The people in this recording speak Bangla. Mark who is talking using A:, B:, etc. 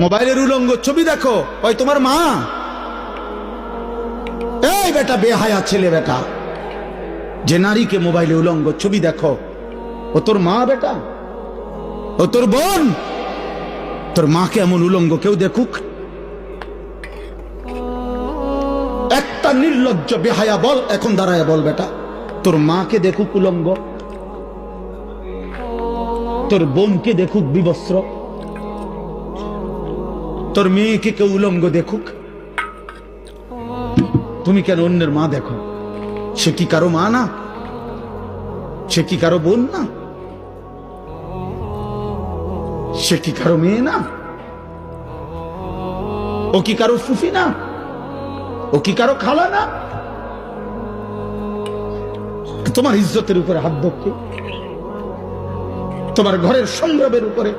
A: মোবাইলের উলঙ্গ ছবি দেখো, ওই তোমার মা। এই বেটা বেহায়া ছেলে বেটা, যে নারীকে মোবাইলে উলঙ্গ ছবি দেখো, ও তোর মা বেটা, ও তোর বোন। তোর মাকে এমন উলঙ্গ কেউ দেখুক? একটা নির্লজ্জ বেহায়া বল, এখন দাঁড়ায় বল বেটা, তোর মাকে দেখুক উলঙ্গ, তোর বোনকে দেখুক বিবস্ত্র, তোর মেয়েকে কেউ উলঙ্গ দেখুক? তুমি কেন অন্যের মা দেখো? সে কি কারো মা না? সে কি কারো বোন না? সে কি কারো মেয়ে না? ও কি কারো ফুফি না? ও কি কারো খালা না? তোমার ইজ্জতের উপরে হাত ধরতে, তোমার ঘরের সংগ্রামের উপরে